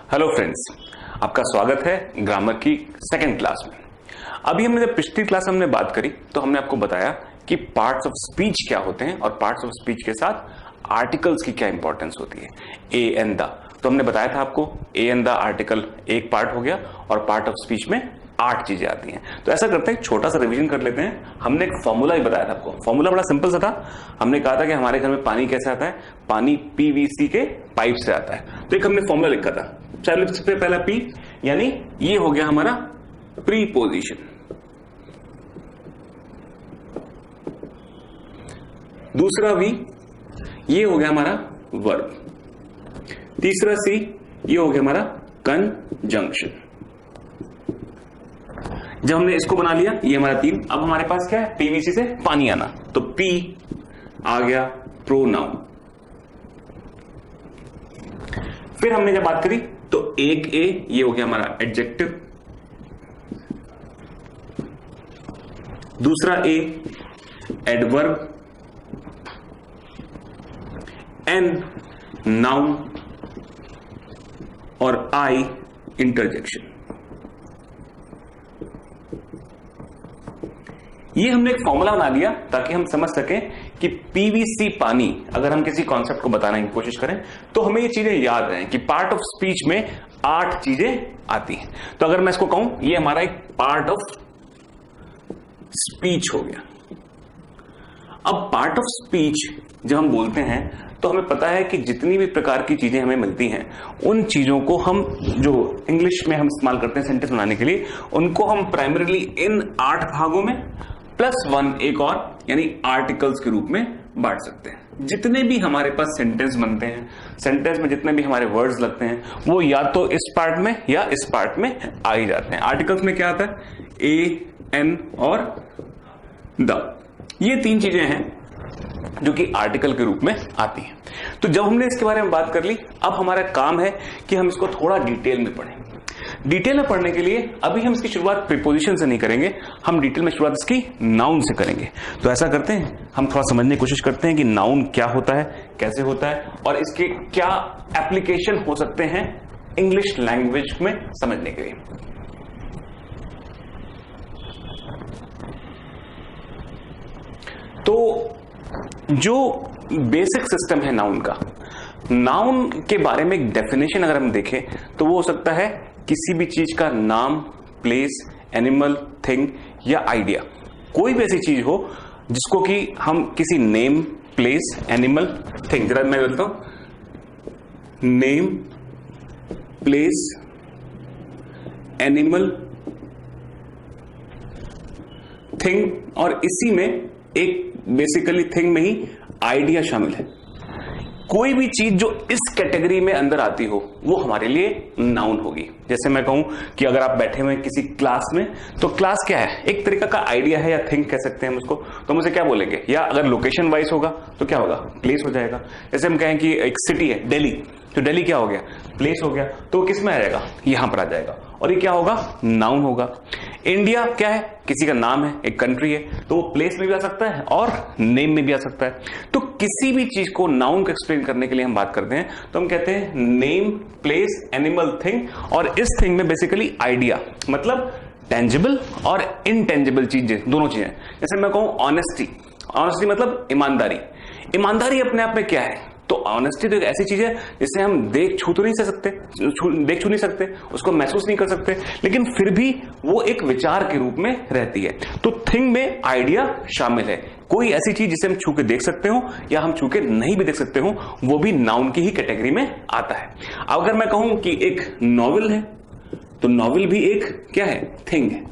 Hello friends, आपका स्वागत है ग्रामर की सेकंड क्लास में। अभी हमने जब पिछली क्लास हमने बात करी तो हमने आपको बताया कि पार्ट्स ऑफ स्पीच क्या होते हैं और पार्ट्स ऑफ स्पीच के साथ आर्टिकल्स की क्या इंपॉर्टेंस होती है। ए एंड द, तो हमने बताया था आपको ए एंड द आर्टिकल एक पार्ट हो गया और पार्ट ऑफ स्पीच में 8 चीजें आती हैं। तो ऐसा करते हैं, छोटा सा रिवीजन कर लेते हैं। हमने एक फॉर्मूला भी बताया था आपको। फॉर्मूला बड़ा सिंपल सा था। हमने कहा था कि हमारे घर में पानी कैसे आता है, पानी पीवीसी के पाइप से आता है। तो एक हमने फॉर्मूला लिखा था। चलो सबसे पहला पी, यानी ये हो गया हमारा प्रीपोजिशन। दूसरा वी, ये हो गया हमारा वर्ब। तीसरा सी, ये हो गया हमारा कंजंक्शन। जब हमने इसको बना लिया, ये हमारा 3। अब हमारे पास क्या है, पीवीसी से पानी आना, तो पी आ गया प्रोनाउन। फिर हमने जब बात करी तो एक ए, ये हो गया हमारा एडजेक्टिव। दूसरा ए एडवर्ब, एन नाउन और आई इंटरजेक्शन। ये हमने एक फॉर्मूला बना लिया ताकि हम समझ सकें कि पीवीसी पानी, अगर हम किसी कॉन्सेप्ट को बताने की कोशिश करें तो हमें ये चीजें याद रहें कि पार्ट ऑफ स्पीच में 8 चीजें आती हैं। तो अगर मैं इसको कहूं, ये हमारा एक पार्ट ऑफ स्पीच हो गया। अब पार्ट ऑफ स्पीच जब हम बोलते हैं तो हमें पता है कि जितनी भी प्रकार की चीजें हमें मिलती हैं, उन चीजों को हम जो इंग्लिश में हम इस्तेमाल करते हैं सेंटेंस बनाने के लिए, उनको हम प्राइमरीली इन 8 भागों में +1 एक और यानी आर्टिकल्स के रूप में बांट सकते हैं। जितने भी हमारे पास सेंटेंस बनते हैं, सेंटेंस में जितने भी हमारे वर्ड्स लगते हैं, वो या तो इस पार्ट में या इस पार्ट में आ ही जाते हैं। आर्टिकल्स में क्या आता है, ए, एन और द, ये 3 चीजें हैं जो कि आर्टिकल के रूप में आती हैं। तो जब हमने इसके बारे में बात कर ली, अब हमारा काम है कि हम इसको थोड़ा डिटेल में पढ़ें। डिटेल में पढ़ने के लिए अभी हम इसकी शुरुआत प्रीपोजिशन से नहीं करेंगे, हम डिटेल में शुरुआत इसकी नाउन से करेंगे। तो ऐसा करते हैं, हम थोड़ा समझने की कोशिश करते हैं कि नाउन क्या होता है, कैसे होता है और इसके क्या एप्लीकेशन हो सकते हैं इंग्लिश लैंग्वेज में समझने के लिए। तो जो बेसिक सिस्टम है नाउन का, नाउन के बारे में एक डेफिनेशन अगर हम देखें तो वो हो सकता है किसी भी चीज का नाम, प्लेस, एनिमल, थिंग या आइडिया। कोई भी ऐसी चीज हो जिसको कि हम किसी नेम, प्लेस, एनिमल, थिंग, जरा मैं बोलता हूं, नेम, प्लेस, एनिमल, थिंग, और इसी में एक बेसिकली थिंग में ही आइडिया शामिल है। कोई भी चीज जो इस कैटेगरी में अंदर आती हो वो हमारे लिए नाउन होगी। जैसे मैं कहूं कि अगर आप बैठे हुए किसी क्लास में, तो क्लास क्या है, एक तरीका का आइडिया है या थिंक कह सकते हैं हम उसको। तो हम उसे क्या बोलेंगे, या अगर लोकेशन वाइज होगा तो क्या होगा, प्लेस हो जाएगा। जैसे हम कहें कि एक सिटी है दिल्ली, तो दिल्ली क्या हो गया, प्लेस हो गया। तो किस में आ जाएगा, यहां पर आ जाएगा, और ये क्या होगा, नाउन होगा। इंडिया क्या है, किसी का नाम है, एक कंट्री है, तो वो प्लेस में भी आ सकता है और नेम में भी आ सकता है। तो किसी भी चीज को नाउन को एक्सप्लेन करने के लिए हम बात करते हैं तो हम कहते हैं नेम, प्लेस, एनिमल, थिंग, और इस थिंग में बेसिकली आइडिया, मतलब टेंजिबल और इनटेंजिबल चीजें, दोनों चीजें। जैसे मैं कहूं ऑनेस्टी, ऑनेस्टी मतलब ईमानदारी। ईमानदारी अपने आप में क्या है, तो ऑनेस्टी तो एक ऐसी चीज है जिसे हम देख छू नहीं सकते, उसको महसूस नहीं कर सकते, लेकिन फिर भी वो एक विचार के रूप में रहती है। तो थिंग में आइडिया शामिल है। कोई ऐसी चीज जिसे हम छू के देख सकते हो या हम छू के नहीं भी देख सकते हो, वो भी नाउन की ही कैटेगरी में आता है। अगर मैं कहूं कि एक नॉवेल है, तो नॉवेल भी एक क्या है, थिंग है,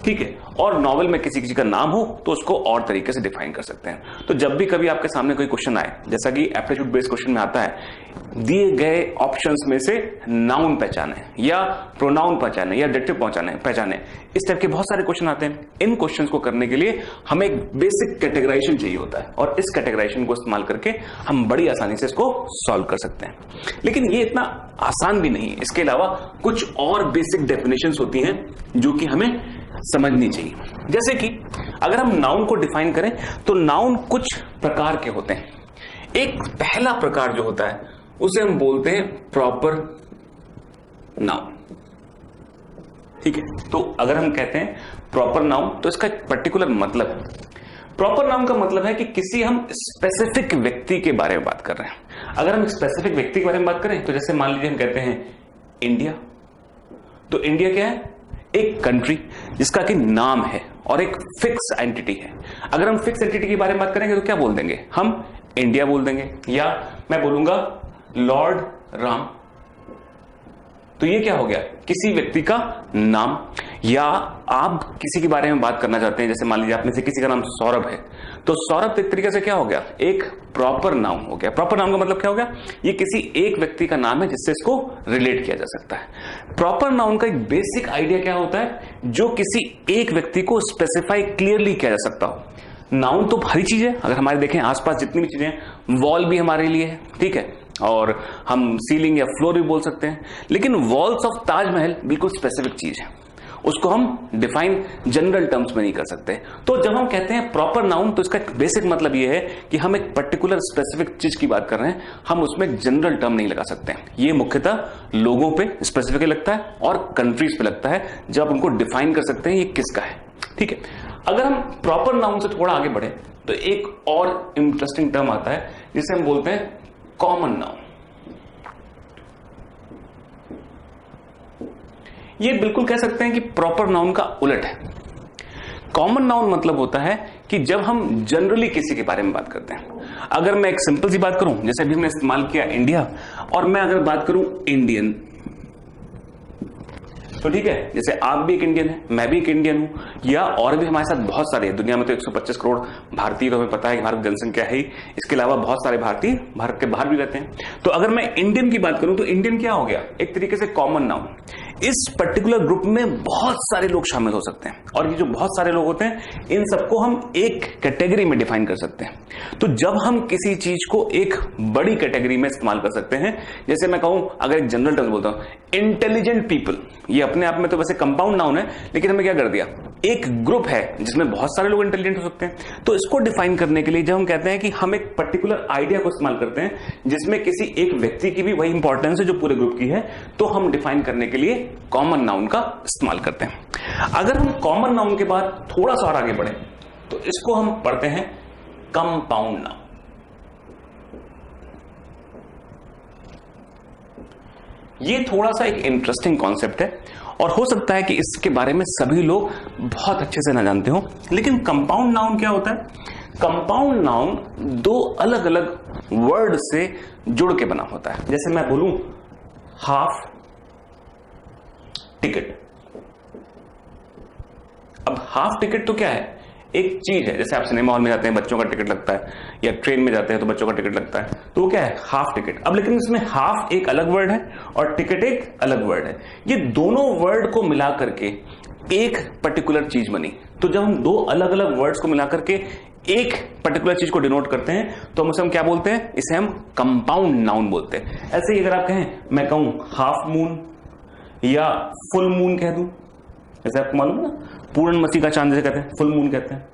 ठीक है। और नॉवेल में किसी का नाम हो तो उसको और तरीके से डिफाइन कर सकते हैं। तो जब भी कभी आपके सामने कोई क्वेश्चन आए, जैसा कि एप्टीट्यूड बेस्ड क्वेश्चन में आता है, दिए गए ऑप्शंस में से नाउन पहचाने या प्रोनाउन पहचाने या एडजेक्टिव पहचाने, इस टाइप के बहुत सारे क्वेश्चन आते हैं। इन क्वेश्चंस को करने के लिए हमें एक बेसिक कैटेगराइजेशन चाहिए होता है, और इस कैटेगराइजेशन को इस्तेमाल करके हम बड़ी आसानी से इसको सॉल्व कर सकते हैं। लेकिन ये इतना आसान भी नहीं है। इसके अलावा कुछ और बेसिक डेफिनेशंस होती हैं जो कि हमें समझनी चाहिए। जैसे कि अगर हम नाउन को डिफाइन करें तो नाउन कुछ प्रकार के होते हैं। एक पहला प्रकार जो होता है उसे हम बोलते हैं प्रॉपर नाउन। ठीक है, तो अगर हम कहते हैं प्रॉपर नाउन तो इसका एक पर्टिकुलर मतलब है। प्रॉपर नाउन का मतलब है कि किसी हम स्पेसिफिक व्यक्ति के बारे में बात कर रहे हैं। अगर हम स्पेसिफिक व्यक्ति के बारे में बात करें तो जैसे मान लीजिए हम कहते हैं इंडिया, तो इंडिया क्या है? एक कंट्री जिसका कि नाम है और एक फिक्स एंटिटी है। अगर हम फिक्स एंटिटी के बारे में बात करेंगे तो क्या बोल देंगे? हम इंडिया बोल देंगे, या मैं बोलूंगा लॉर्ड राम। तो ये क्या हो गया? किसी व्यक्ति का नाम। या आप किसी के बारे में बात करना चाहते हैं, जैसे मान लीजिए आप में से किसी का नाम सौरभ है, तो सौरभ एक तरीके से क्या हो गया? एक प्रॉपर नाउन हो गया। प्रॉपर नाउन का मतलब क्या हो गया? ये किसी एक व्यक्ति का नाम है जिससे इसको रिलेट किया जा सकता है। प्रॉपर नाउन का एक बेसिक आइडिया क्या होता है? जो किसी एक व्यक्ति को स्पेसिफाई क्लियरली किया जा सकता हो। नाउन तो हरी चीज है, अगर हमारे देखें आसपास जितनी भी चीजें हैं, वॉल भी हमारे लिए है, ठीक है, और हम सीलिंग या फ्लोर भी बोल सकते हैं, लेकिन वॉल्स ऑफ ताजमहल बिल्कुल स्पेसिफिक चीज है, उसको हम डिफाइन जनरल टर्म्स में नहीं कर सकते। तो जब हम कहते हैं प्रॉपर नाउन तो इसका बेसिक मतलब यह है कि हम एक पर्टिकुलर स्पेसिफिक चीज की बात कर रहे हैं, हम उसमें एक जनरल टर्म नहीं लगा सकते। ये मुख्यतः लोगों पे स्पेसिफिकली लगता है और कंट्रीज पे लगता है, जब उनको डिफाइन कर सकते हैं ये किसका है। ठीक है, अगर हम प्रॉपर नाउन से थोड़ा आगे बढ़े तो एक और इंटरेस्टिंग टर्म आता है जिसे हम बोलते हैं कॉमन नाउन। ये बिल्कुल कह सकते हैं कि प्रॉपर नाउन का उलट है। कॉमन नाउन मतलब होता है कि जब हम जनरली किसी के बारे में बात करते हैं। अगर मैं एक सिंपल सी बात करूं, जैसे अभी हमने इस्तेमाल किया इंडिया, और मैं अगर बात करूं इंडियन, तो ठीक है, जैसे आप भी एक इंडियन है, मैं भी एक इंडियन हूं, या और भी हमारे साथ बहुत सारे, दुनिया में तो 125 करोड़ भारतीय, तो हमें पता है कि भारत की जनसंख्या है ही, इसके अलावा बहुत सारे भारतीय भारत के बाहर भी रहते हैं। तो अगर मैं इंडियन की बात करूं तो इंडियन क्या हो गया? एक तरीके से कॉमन नाउन। इस पर्टिकुलर ग्रुप में बहुत सारे लोग शामिल हो सकते हैं, और ये जो बहुत सारे लोग होते हैं इन सबको हम एक कैटेगरी में डिफाइन कर सकते हैं। तो जब हम किसी चीज को एक बड़ी कैटेगरी में इस्तेमाल कर सकते हैं, जैसे मैं कहूं, अगर एक जनरल टर्म बोलता हूं इंटेलिजेंट पीपल, ये अपने आप में तो वैसे कंपाउंड नाउन है, लेकिन हमें क्या कर दिया? एक ग्रुप है जिसमें बहुत सारे लोग इंटेलिजेंट हो सकते हैं। तो इसको डिफाइन करने के लिए जब हम कहते हैं कि हम एक पर्टिकुलर आइडिया को इस्तेमाल करते हैं जिसमें किसी एक व्यक्ति की भी वही इंपॉर्टेंस है जो पूरे ग्रुप की है, तो हम डिफाइन करने के लिए कॉमन नाउन का इस्तेमाल करते हैं। अगर हम कॉमन नाउन के बाद थोड़ा सा और आगे बढ़े तो इसको हम पढ़ते हैं कंपाउंड नाउन। ये थोड़ा सा एक इंटरेस्टिंग कॉन्सेप्ट है, और हो सकता है कि इसके बारे में सभी लोग बहुत अच्छे से ना जानते हो। लेकिन कंपाउंड नाउन क्या होता है? कंपाउंड नाउन दो अलग अलग वर्ड से जुड़ के बना होता है। जैसे मैं बोलूं हाफ टिकट, अब हाफ टिकट तो क्या है? एक चीज है। जैसे आप सिनेमा हॉल में जाते हैं, बच्चों का टिकट लगता है, या ट्रेन में जाते हैं तो बच्चों का टिकट लगता है, तो वो क्या है? Half ticket. अब लेकिन इसमें हाफ एक अलग वर्ड है और टिकट एक अलग वर्ड है। ये दोनों वर्ड को मिला करके एक पर्टिकुलर चीज बनी। तो जब हम दो अलग अलग वर्ड्स को मिला करके एक पर्टिकुलर चीज को डिनोट करते हैं तो हम क्या बोलते हैं? इसे हम कंपाउंड नाउन बोलते हैं। ऐसे ही अगर आप कहें, मैं कहूं हाफ मून या फुल मून कह दूं, जैसे आपको मालूम है ना, पूर्णमासी का चांद जैसे कहते हैं, फुल मून कहते हैं।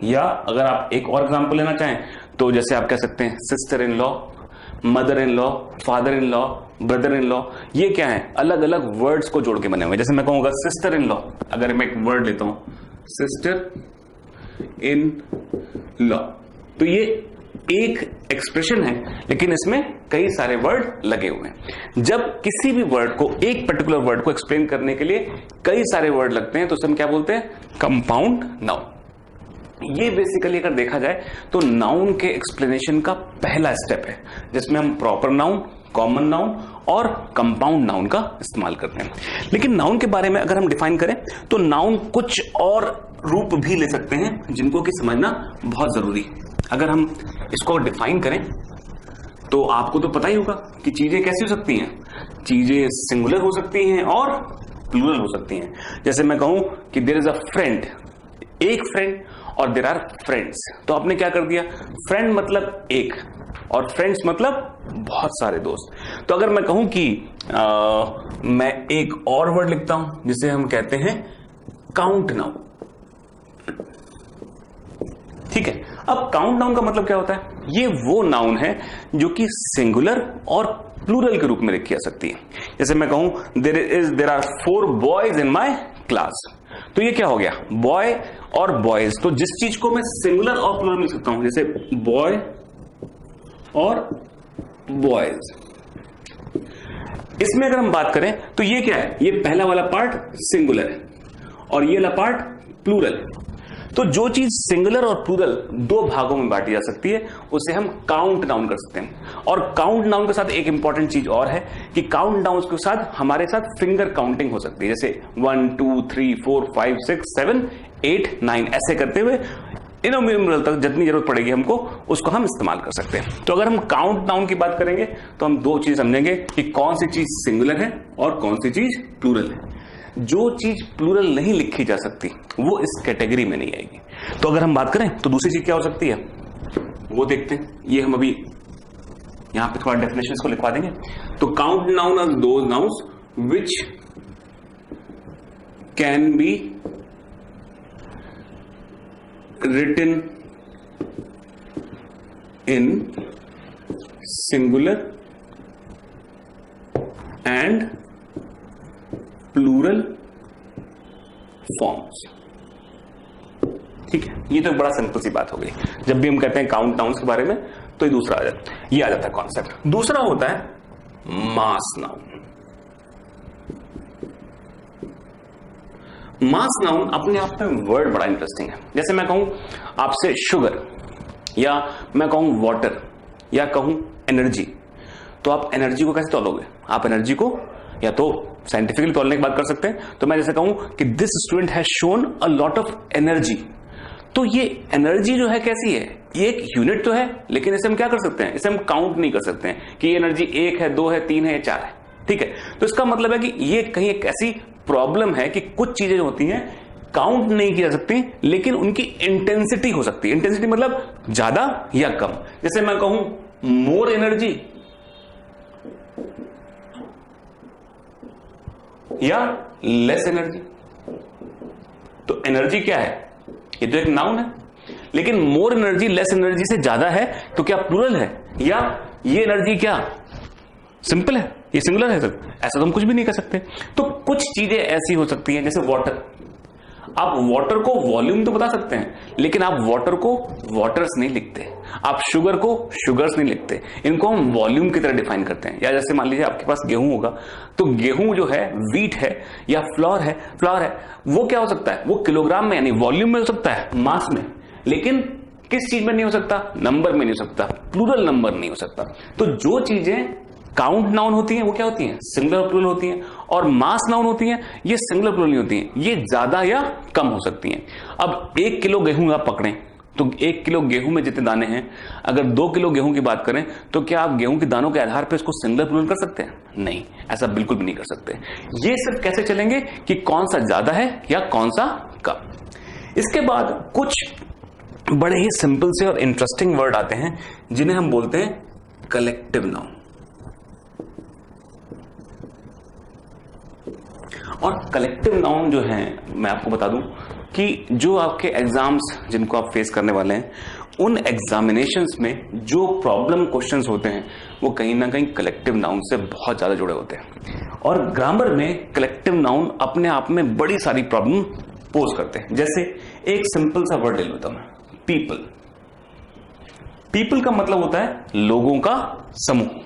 या अगर आप एक और एग्जांपल लेना चाहें तो जैसे आप कह सकते हैं sister in law, mother in law, father in law, brother in law. ये क्या है? अलग अलग वर्ड्स को जोड़ के बने हुए। जैसे मैं कहूंगा सिस्टर इन लॉ, अगर मैं एक वर्ड लेता हूं सिस्टर इन लॉ, तो ये एक एक्सप्रेशन है, लेकिन इसमें कई सारे वर्ड लगे हुए हैं। जब किसी भी वर्ड को, एक पर्टिकुलर वर्ड को एक्सप्लेन करने के लिए कई सारे वर्ड लगते हैं तो हम क्या बोलते हैं? Compound noun. ये बेसिकली अगर देखा जाए तो नाउन के एक्सप्लेनेशन का पहला स्टेप है, जिसमें हम प्रॉपर नाउन, कॉमन नाउन और कंपाउंड नाउन का इस्तेमाल करते हैं। लेकिन नाउन के बारे में अगर हम डिफाइन करें तो नाउन कुछ और रूप भी ले सकते हैं जिनको कि समझना बहुत जरूरी है। अगर हम इसको डिफाइन करें तो आपको तो पता ही होगा कि चीजें कैसी हो सकती हैं। चीजें सिंगुलर हो सकती हैं और प्लूरल हो सकती हैं। जैसे मैं कहूं कि देयर इज अ फ्रेंड, एक फ्रेंड, और देयर आर फ्रेंड्स। तो आपने क्या कर दिया? फ्रेंड मतलब एक और फ्रेंड्स मतलब बहुत सारे दोस्त। तो अगर मैं कहूं कि मैं एक और वर्ड लिखता हूं जिसे हम कहते हैं काउंट नाउन, ठीक है। अब काउंट नाउन का मतलब क्या होता है? ये वो नाउन है जो कि सिंगुलर और प्लूरल के रूप में लिखी जा सकती है। जैसे मैं कहूं there are 4 boys in my class, तो ये क्या हो गया? बॉय और बॉयज। तो जिस चीज को मैं सिंगुलर और प्लूरल लिख सकता हूं, जैसे बॉय और बॉयज, इसमें अगर हम बात करें तो ये क्या है? ये पहला वाला पार्ट सिंगुलर है और ये वाला पार्ट प्लूरल है। तो जो चीज सिंगुलर और प्लूरल दो भागों में बांटी जा सकती है उसे हम काउंट नाउन कर सकते हैं। और काउंट नाउन के साथ एक इंपॉर्टेंट चीज और है कि काउंट नाउन के साथ हमारे साथ फिंगर काउंटिंग हो सकती है, जैसे 1 2 3 4 5 6 7 8 9 ऐसे करते हुए इनोमिनेबल तक जितनी जरूरत पड़ेगी हमको उसको हम इस्तेमाल कर सकते हैं। तो अगर हम काउंट नाउन की बात करेंगे तो हम दो चीज समझेंगे कि कौन सी चीज सिंगुलर है और कौन सी चीज प्लूरल है। जो चीज प्लूरल नहीं लिखी जा सकती वो इस कैटेगरी में नहीं आएगी। तो अगर हम बात करें तो दूसरी चीज क्या हो सकती है वो देखते हैं। ये हम अभी यहां पे थोड़ा डेफिनेशन को लिखवा देंगे। तो count noun are those nouns which can be written in singular and plural forms। ठीक है, ये तो बड़ा सिंपल सी बात हो गई। जब भी हम कहते हैं काउंट नाउन्स के बारे में तो ये दूसरा आ जाता है, ये आ जाता है कॉन्सेप्ट। दूसरा होता है मास नाउन। मास नाउन अपने आप में वर्ड बड़ा इंटरेस्टिंग है। जैसे मैं कहूं आपसे शुगर, या मैं कहूं वाटर, या कहूं एनर्जी, तो आप एनर्जी को कैसे तोलोगे? आप एनर्जी को या तो साइंटिफिकली तोलने की बात कर सकते हैं। तो मैं जैसे कहूं कि this student has shown a lot of energy, तो ये एनर्जी जो है कैसी है? ये एक यूनिट तो है, लेकिन इसे हम क्या कर सकते हैं? इसे हम काउंट नहीं कर सकते हैं कि ये एनर्जी 1 है, 2 है, 3 है या 4 है। ठीक है, तो इसका मतलब है कि ये कहीं एक ऐसी प्रॉब्लम है कि कुछ चीजें जो होती हैं काउंट नहीं की जा सकती, लेकिन उनकी इंटेंसिटी हो सकती है। इंटेंसिटी मतलब ज्यादा या कम। जैसे मैं कहूं मोर एनर्जी या लेस एनर्जी, तो एनर्जी क्या है? ये तो एक नाउन है, लेकिन मोर एनर्जी लेस एनर्जी से ज्यादा है तो क्या प्लूरल है? या ये एनर्जी क्या सिंपल है, ये सिंगुलर है? सर ऐसा तो हम कुछ भी नहीं कर सकते। तो कुछ चीजें ऐसी हो सकती हैं, जैसे वाटर। आप वाटर को वॉल्यूम तो बता सकते हैं, लेकिन आप वाटर को वाटर्स नहीं लिखते, आप शुगर को शुगर्स नहीं लिखते। इनको हम वॉल्यूम की तरह डिफाइन करते हैं। या जैसे मान लीजिए आपके पास गेहूं होगा, तो गेहूं जो है वीट है या फ्लोर है, वो क्या हो सकता है? वो किलोग्राम में यानी वॉल्यूम में हो सकता है, मास में, लेकिन किस चीज में नहीं हो सकता? नंबर में नहीं हो सकता, प्लूरल नंबर नहीं हो सकता। तो जो चीजें काउंट नाउन होती हैं वो क्या होती हैं? सिंगुलर प्लूरल होती हैं। और मास नाउन होती हैं, ये सिंगुलर प्लूरल नहीं होती हैं, ये ज्यादा या कम हो सकती हैं। अब 1 किलो गेहूं आप पकड़ें तो 1 किलो गेहूं में जितने दाने हैं, अगर 2 किलो गेहूं की बात करें तो क्या आप गेहूं के दानों के आधार पर इसको सिंगुलर प्लूरल कर सकते हैं? नहीं, ऐसा बिल्कुल भी नहीं कर सकते। ये सिर्फ कैसे चलेंगे कि कौन सा ज्यादा है या कौन सा कम। इसके बाद कुछ बड़े ही सिंपल से और इंटरेस्टिंग वर्ड आते हैं जिन्हें हम बोलते हैं कलेक्टिव नाउन। और कलेक्टिव नाउन जो है, मैं आपको बता दूं कि जो आपके एग्जाम्स जिनको आप फेस करने वाले हैं, उन एग्जामिनेशंस में जो प्रॉब्लम क्वेश्चंस होते हैं वो कहीं ना कहीं कलेक्टिव नाउन से बहुत ज्यादा जुड़े होते हैं। और ग्रामर में कलेक्टिव नाउन अपने आप में बड़ी सारी प्रॉब्लम पोज करते हैं। जैसे एक सिंपल सा वर्ड ले लेता हूं मैं, पीपल। पीपल का मतलब होता है लोगों का समूह।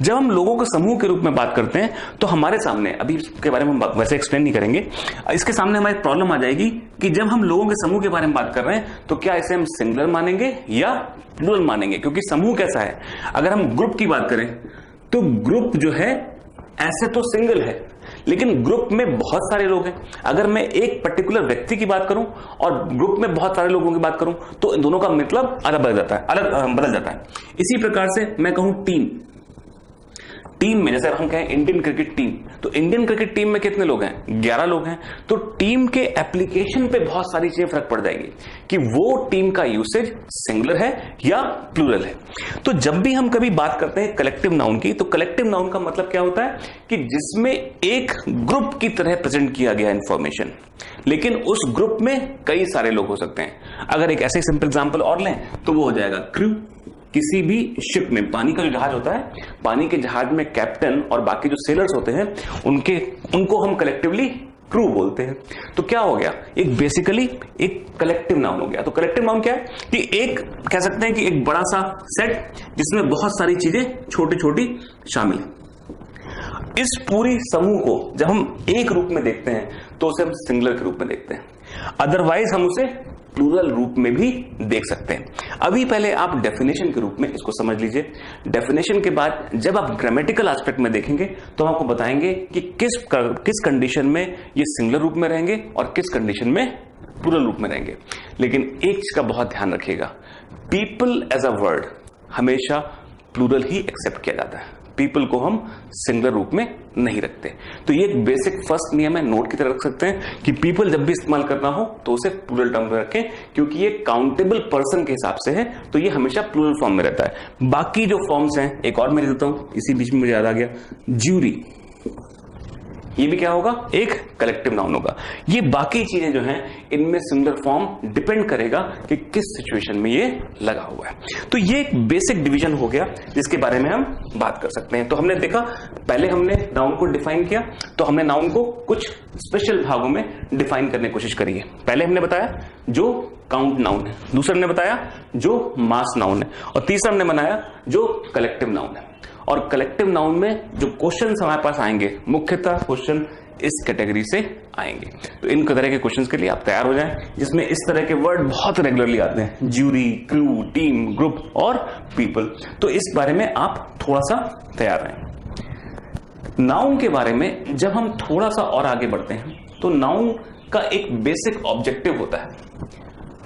जब हम लोगों के समूह के रूप में बात करते हैं तो हमारे सामने, अभी इसके बारे में हम वैसे एक्सप्लेन नहीं करेंगे, इसके सामने हमारी प्रॉब्लम आ जाएगी कि जब हम लोगों के समूह के बारे में बात कर रहे हैं तो क्या इसे हम सिंगुलर मानेंगे या प्लूरल मानेंगे? क्योंकि समूह कैसा है? अगर हम ग्रुप की बात करें तो ग्रुप जो है ऐसे तो सिंगल है, लेकिन ग्रुप में बहुत सारे लोग हैं। अगर मैं एक पर्टिकुलर व्यक्ति की बात करूं और ग्रुप में बहुत सारे लोगों की बात करूं तो इन दोनों का मतलब अलग बदल जाता है, इसी प्रकार से मैं कहूं टीम टीम में, जैसे हम कहें इंडियन क्रिकेट टीम, तो इंडियन क्रिकेट टीम में कितने लोग हैं? 11 लोग हैं। तो टीम के एप्लीकेशन पे बहुत सारी चीजें फर्क पड़ जाएगी कि वो टीम का यूसेज सिंगुलर है या प्लूरल है। तो जब भी हम कभी बात करते हैं कलेक्टिव नाउन की, तो कलेक्टिव नाउन का मतलब क्या होता है कि जिसमें एक ग्रुप की तरह प्रेजेंट किया गया इंफॉर्मेशन, लेकिन उस ग्रुप में कई सारे लोग हो सकते हैं। अगर एक ऐसे सिंपल एग्जांपल और लें तो वो हो जाएगा क्रू। किसी भी शिप में, पानी का जो जहाज होता है, पानी के जहाज में कैप्टन और बाकी जो सेलर्स होते हैं उनको हम कलेक्टिवली क्रू बोलते हैं। तो क्या हो गया, एक बेसिकली एक कलेक्टिव नाउन हो गया। तो कलेक्टिव नाउन क्या है कि एक कह सकते हैं कि एक बड़ा सा सेट जिसमें बहुत सारी चीजें छोटी छोटी शामिल है। इस पूरी समूह को जब हम एक रूप में देखते हैं तो उसे हम सिंगुलर के रूप में देखते हैं, अदरवाइज हम उसे प्लूरल रूप में भी देख सकते हैं। अभी पहले आप डेफिनेशन के रूप में इसको समझ लीजिए। डेफिनेशन के बाद जब आप ग्रामेटिकल एस्पेक्ट में देखेंगे तो हम आपको बताएंगे कि किस कंडीशन में ये सिंगुलर रूप में रहेंगे और किस कंडीशन में प्लूरल रूप में रहेंगे। लेकिन एक चीज का बहुत ध्यान रखिएगा, पीपल एज अ वर्ड हमेशा प्लूरल ही एक्सेप्ट किया जाता है, पीपल को हम सिंगुलर रूप में नहीं रखते। तो ये एक बेसिक फर्स्ट नियम है, नोट की तरह रख सकते हैं कि पीपल जब भी इस्तेमाल करना हो तो उसे प्लूरल टर्म में रखें, क्योंकि ये काउंटेबल पर्सन के हिसाब से है तो ये हमेशा प्लूरल फॉर्म में रहता है। बाकी जो फॉर्म्स हैं, एक और मैं देता हूं, इसी बीच में मुझे याद आ गया, ज्यूरी, ये भी क्या होगा, एक कलेक्टिव नाउन होगा। ये बाकी चीजें जो हैं इनमें सिंगुलर फॉर्म डिपेंड करेगा कि किस सिचुएशन में ये लगा हुआ है। तो ये एक बेसिक डिवीजन हो गया जिसके बारे में हम बात कर सकते हैं। तो हमने देखा, पहले हमने नाउन को डिफाइन किया, तो हमने नाउन को कुछ स्पेशल भागों में डिफाइन करने की कोशिश करी है। पहले हमने बताया जो काउंट नाउन है, दूसरा हमने बताया जो मास नाउन है, और तीसरा हमने बनाया जो कलेक्टिव नाउन है। और कलेक्टिव नाउन में जो क्वेश्चन हमारे पास आएंगे, मुख्यतः क्वेश्चन इस कैटेगरी से आएंगे। तो इन तरह के क्वेश्चंस के लिए आप तैयार हो जाएं, जिसमें इस तरह के वर्ड बहुत रेगुलरली आते हैं, ज्यूरी, क्रू, टीम, ग्रुप और पीपल। तो इस बारे में आप थोड़ा सा तैयार रहें। नाउन के बारे में जब हम थोड़ा सा और आगे बढ़ते हैं तो नाउन का एक बेसिक ऑब्जेक्टिव होता है।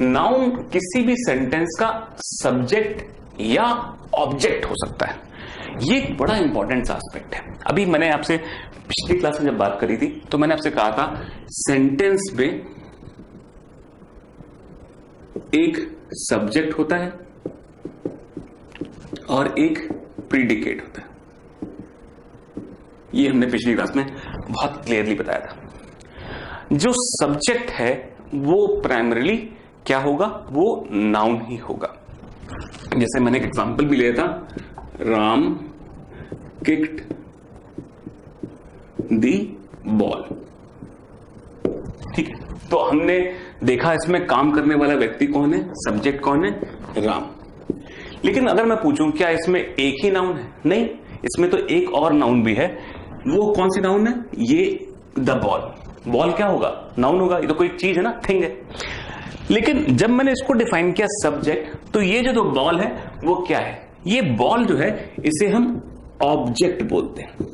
नाउन किसी भी सेंटेंस का सब्जेक्ट या ऑब्जेक्ट हो सकता है। ये एक बड़ा इंपॉर्टेंट सा एस्पेक्ट है। अभी मैंने आपसे पिछली क्लास में जब बात करी थी तो मैंने आपसे कहा था सेंटेंस में एक सब्जेक्ट होता है और एक प्रीडिकेट होता है। ये हमने पिछली क्लास में बहुत क्लियरली बताया था। जो सब्जेक्ट है वो प्राइमरीली क्या होगा, वो नाउन ही होगा। जैसे मैंने एक एग्जांपल भी लिया था, राम किक्ड दी बॉल। ठीक है, तो हमने देखा इसमें काम करने वाला व्यक्ति कौन है, सब्जेक्ट कौन है, राम। लेकिन अगर मैं पूछूं क्या इसमें एक ही नाउन है, नहीं, इसमें तो एक और नाउन भी है। वो कौन सी नाउन है, ये द बॉल। बॉल क्या होगा, नाउन होगा, ये तो कोई चीज है ना, थिंग है। लेकिन जब मैंने इसको डिफाइन किया सब्जेक्ट, तो ये जो बॉल है वो क्या है, ये बॉल जो है इसे हम ऑब्जेक्ट बोलते हैं।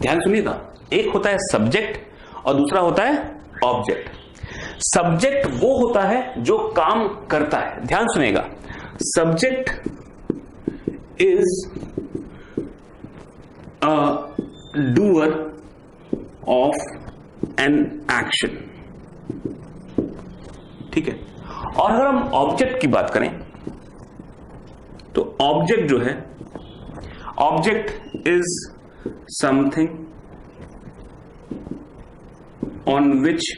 ध्यान सुनिएगा, एक होता है सब्जेक्ट और दूसरा होता है ऑब्जेक्ट। सब्जेक्ट वो होता है जो काम करता है। ध्यान सुनिएगा, subject is a doer of an action. ठीक है, और अगर हम ऑब्जेक्ट की बात करें तो ऑब्जेक्ट जो है, object is something on which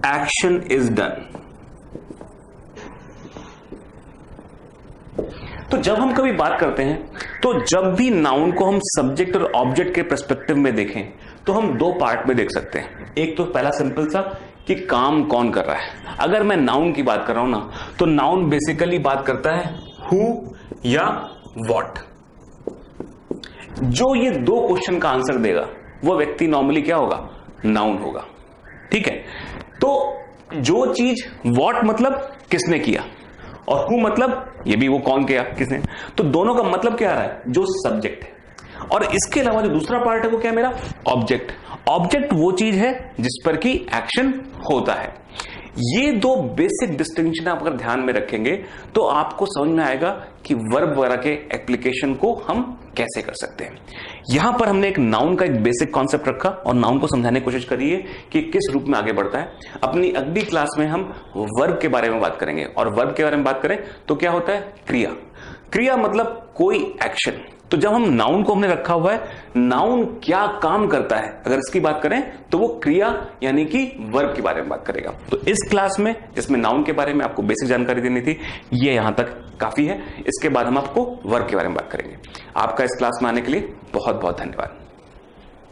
action is done. तो जब हम कभी बात करते हैं तो जब भी नाउन को हम सब्जेक्ट और ऑब्जेक्ट के पर्सपेक्टिव में देखें तो हम दो पार्ट में देख सकते हैं। एक तो पहला सिंपल सा कि काम कौन कर रहा है। अगर मैं नाउन की बात कर रहा हूं ना, तो नाउन बेसिकली बात करता है हु या व्हाट। जो ये दो क्वेश्चन का आंसर देगा वो व्यक्ति नॉर्मली क्या होगा, नाउन होगा। ठीक है, तो जो चीज व्हाट मतलब किसने किया और हु मतलब ये भी वो कौन किया, किसने, तो दोनों का मतलब क्या आ रहा है, जो सब्जेक्ट है। और इसके अलावा जो दूसरा पार्ट है वो क्या है मेरा, ऑब्जेक्ट। ऑब्जेक्ट वो चीज है जिस पर कि एक्शन होता है। ये दो बेसिक डिस्टिंक्शन आप अगर ध्यान में रखेंगे तो आपको समझ में आएगा कि वर्ब वगैरह के एप्लीकेशन को हम कैसे कर सकते हैं। यहां पर हमने एक नाउन का एक बेसिक कॉन्सेप्ट रखा और नाउन को समझाने की कोशिश करी है कि किस रूप में आगे बढ़ता है। अपनी अगली क्लास में हम वर्ब के बारे में बात करेंगे, और वर्ब के बारे में बात करें तो क्या होता है? क्रिया। क्रिया मतलब कोई एक्शन। तो जब हम नाउन को हमने रखा हुआ है, नाउन क्या काम करता है अगर इसकी बात करें तो वो क्रिया यानी कि वर्ब के बारे में बात करेगा। तो इस क्लास में जिसमें नाउन के बारे में आपको बेसिक जानकारी देनी थी, ये यहां तक काफी है। इसके बाद हम आपको वर्ब के बारे में बात करेंगे। आपका इस क्लास में आने के लिए बहुत बहुत धन्यवाद।